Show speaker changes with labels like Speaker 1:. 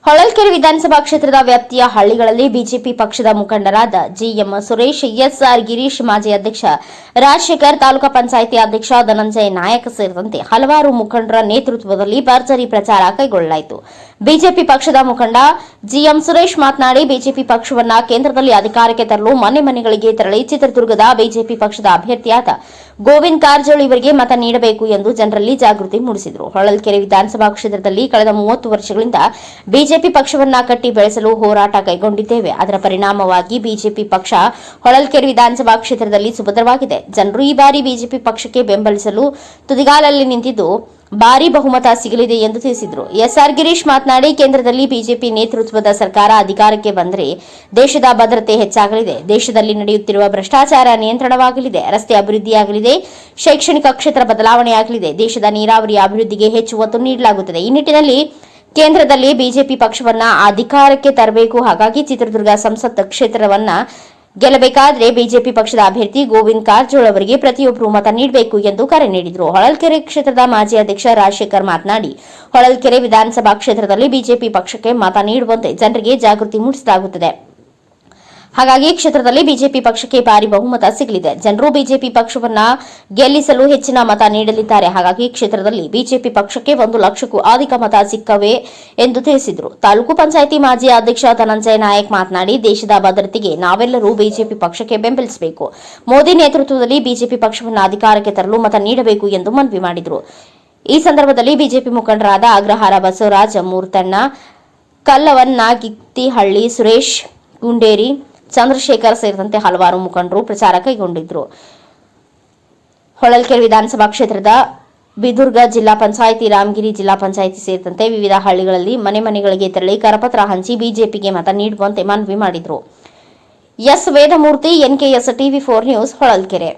Speaker 1: ಹೊಳಲ್ಕೆರೆ ವಿಧಾನಸಭಾ ಕ್ಷೇತ್ರದ ವ್ಯಾಪ್ತಿಯ ಹಳ್ಳಿಗಳಲ್ಲಿ ಬಿಜೆಪಿ ಪಕ್ಷದ ಮುಖಂಡರಾದ ಜಿಎಂ ಸುರೇಶ್, ಎಸ್ಆರ್ ಗಿರೀಶ್, ಮಾಜಿ ಅಧ್ಯಕ್ಷ ರಾಜಶೇಖರ್, ತಾಲೂಕಾ ಪಂಚಾಯಿತಿ ಅಧ್ಯಕ್ಷ ಧನಂಜಯ ನಾಯಕ್ ಸೇರಿದಂತೆ ಹಲವಾರು ಮುಖಂಡರ ನೇತೃತ್ವದಲ್ಲಿ ಭರ್ಜರಿ ಪ್ರಚಾರ ಕೈಗೊಳ್ಳಲಾಯಿತು. ಬಿಜೆಪಿ ಪಕ್ಷದ ಮುಖಂಡ ಜಿಎಂ ಸುರೇಶ್ ಮಾತನಾಡಿ, ಬಿಜೆಪಿ ಪಕ್ಷವನ್ನ ಕೇಂದ್ರದಲ್ಲಿ ಅಧಿಕಾರಕ್ಕೆ ತರಲು ಮನೆ ಮನೆಗಳಿಗೆ ತೆರಳಿ ಚಿತ್ರದುರ್ಗದ ಬಿಜೆಪಿ ಪಕ್ಷದ ಅಭ್ಯರ್ಥಿಯಾದ ಗೋವಿಂದ ಕಾರಜೋಳ ಇವರಿಗೆ ಮತ ನೀಡಬೇಕು ಎಂದು ಜನರಲ್ಲಿ ಜಾಗೃತಿ ಮೂಡಿಸಿದರು. ಹೊಳಲ್ಕೆರೆ ವಿಧಾನಸಭಾ ಕ್ಷೇತ್ರದಲ್ಲಿ ಕಳೆದ 30 ವರ್ಷಗಳಿಂದ ಬಿಜೆಪಿ ಪಕ್ಷವನ್ನ ಕಟ್ಟಿ ಬೆಳೆಸಲು ಹೋರಾಟ ಕೈಗೊಂಡಿದ್ದೇವೆ. ಅದರ ಪರಿಣಾಮವಾಗಿ ಬಿಜೆಪಿ ಪಕ್ಷ ಹೊಳಲ್ಕೆರೆ ವಿಧಾನಸಭಾ ಕ್ಷೇತ್ರದಲ್ಲಿ ಸುಭದ್ರವಾಗಿದೆ. ಜನರು ಈ ಬಾರಿ ಬಿಜೆಪಿ ಪಕ್ಷಕ್ಕೆ ಬೆಂಬಲಿಸಲು ತುದಿಗಾಲಲ್ಲಿ ನಿಂತಿದ್ದು ಭಾರಿ ಬಹುಮತ ಸಿಗಲಿದೆ ಎಂದು ತಿಳಿಸಿದರು. ಎಸ್ಆರ್ ಗಿರೀಶ್ ಮಾತನಾಡಿ, ಕೇಂದ್ರದಲ್ಲಿ ಬಿಜೆಪಿ ನೇತೃತ್ವದ ಸರ್ಕಾರ ಅಧಿಕಾರಕ್ಕೆ ಬಂದರೆ ದೇಶದ ಭದ್ರತೆ ಹೆಚ್ಚಾಗಲಿದೆ, ದೇಶದಲ್ಲಿ ನಡೆಯುತ್ತಿರುವ ಭ್ರಷ್ಟಾಚಾರ ನಿಯಂತ್ರಣವಾಗಲಿದೆ, ರಸ್ತೆ ಅಭಿವೃದ್ಧಿಯಾಗಲಿದೆ, ಶೈಕ್ಷಣಿಕ ಕ್ಷೇತ್ರ ಬದಲಾವಣೆಯಾಗಲಿದೆ, ದೇಶದ ನೀರಾವರಿ ಅಭಿವೃದ್ಧಿಗೆ ಹೆಚ್ಚು ಒತ್ತು ನೀಡಲಾಗುತ್ತದೆ. ಈ ನಿಟ್ಟಿನಲ್ಲಿ ಕೇಂದ್ರದಲ್ಲಿ ಬಿಜೆಪಿ ಪಕ್ಷವನ್ನ ಅಧಿಕಾರಕ್ಕೆ ತರಬೇಕು. ಹಾಗಾಗಿ ಚಿತ್ರದುರ್ಗ ಸಂಸತ್ ಕ್ಷೇತ್ರವನ್ನ ಗೆಲ್ಲಬೇಕಾದರೆ ಬಿಜೆಪಿ ಪಕ್ಷದ ಅಭ್ಯರ್ಥಿ ಗೋವಿಂದ ಕಾರಜೋಳ ಅವರಿಗೆ ಪ್ರತಿಯೊಬ್ಬರು ಮತ ನೀಡಬೇಕು ಎಂದು ಕರೆ ನೀಡಿದರು. ಹೊಳಲ್ಕೆರೆ ಕ್ಷೇತ್ರದ ಮಾಜಿ ಅಧ್ಯಕ್ಷ ರಾಜಶೇಖರ್ ಮಾತನಾಡಿ, ಹೊಳಲ್ಕೆರೆ ವಿಧಾನಸಭಾ ಕ್ಷೇತ್ರದಲ್ಲಿ ಬಿಜೆಪಿ ಪಕ್ಷಕ್ಕೆ ಮತ ನೀಡುವಂತೆ ಜನರಿಗೆ ಜಾಗೃತಿ ಮೂಡಿಸಲಾಗುತ್ತದೆ. ಹಾಗಾಗಿ ಕ್ಷೇತ್ರದಲ್ಲಿ ಬಿಜೆಪಿ ಪಕ್ಷಕ್ಕೆ ಭಾರಿ ಬಹುಮತ ಸಿಗಲಿದೆ. ಜನರು ಬಿಜೆಪಿ ಪಕ್ಷವನ್ನ ಗೆಲ್ಲಿಸಲು ಹೆಚ್ಚಿನ ಮತ ನೀಡಲಿದ್ದಾರೆ. ಹಾಗಾಗಿ ಕ್ಷೇತ್ರದಲ್ಲಿ ಬಿಜೆಪಿ ಪಕ್ಷಕ್ಕೆ 1 ಲಕ್ಷಕ್ಕೂ ಅಧಿಕ ಮತ ಸಿಕ್ಕವೆ ಎಂದು ತಿಳಿಸಿದರು. ತಾಲೂಕು ಪಂಚಾಯಿತಿ ಮಾಜಿ ಅಧ್ಯಕ್ಷ ಧನಂಜಯ ನಾಯಕ್ ಮಾತನಾಡಿ, ದೇಶದ ಭದ್ರತೆಗೆ ನಾವೆಲ್ಲರೂ ಬಿಜೆಪಿ ಪಕ್ಷಕ್ಕೆ ಬೆಂಬಲಿಸಬೇಕು. ಮೋದಿ ನೇತೃತ್ವದಲ್ಲಿ ಬಿಜೆಪಿ ಪಕ್ಷವನ್ನ ಅಧಿಕಾರಕ್ಕೆ ತರಲು ಮತ ನೀಡಬೇಕು ಎಂದು ಮನವಿ ಮಾಡಿದರು. ಈ ಸಂದರ್ಭದಲ್ಲಿ ಬಿಜೆಪಿ ಮುಖಂಡರಾದ ಅಗ್ರಹಾರ ಬಸವರಾಜ, ಮೂರ್ತಣ್ಣ, ಕಲ್ಲವನ್ನಾಗಿತ್ತಿಹಳ್ಳಿ, ಸುರೇಶ್ ಗುಂಡೇರಿ, ಚಂದ್ರಶೇಖರ್ ಸೇರಿದಂತೆ ಹಲವಾರು ಮುಖಂಡರು ಪ್ರಚಾರ ಕೈಗೊಂಡಿದ್ದರು. ಹೊಳಲ್ಕೆರೆ ವಿಧಾನಸಭಾ ಕ್ಷೇತ್ರದ ಬಿದುರ್ಗ ಜಿಲ್ಲಾ ಪಂಚಾಯಿತಿ, ರಾಮಗಿರಿ ಜಿಲ್ಲಾ ಪಂಚಾಯಿತಿ ಸೇರಿದಂತೆ ವಿವಿಧ ಹಳ್ಳಿಗಳಲ್ಲಿ ಮನೆ ಮನೆಗಳಿಗೆ ತೆರಳಿ ಕರಪತ್ರ ಹಂಚಿ ಬಿಜೆಪಿಗೆ ಮತ ನೀಡುವಂತೆ ಮನವಿ ಮಾಡಿದರು. ಎಸ್ ವೇದಮೂರ್ತಿ, ಎನ್ಕೆಎಸ್ ಟಿವಿ4 ನ್ಯೂಸ್, ಹೊಳಲ್ಕೆರೆ.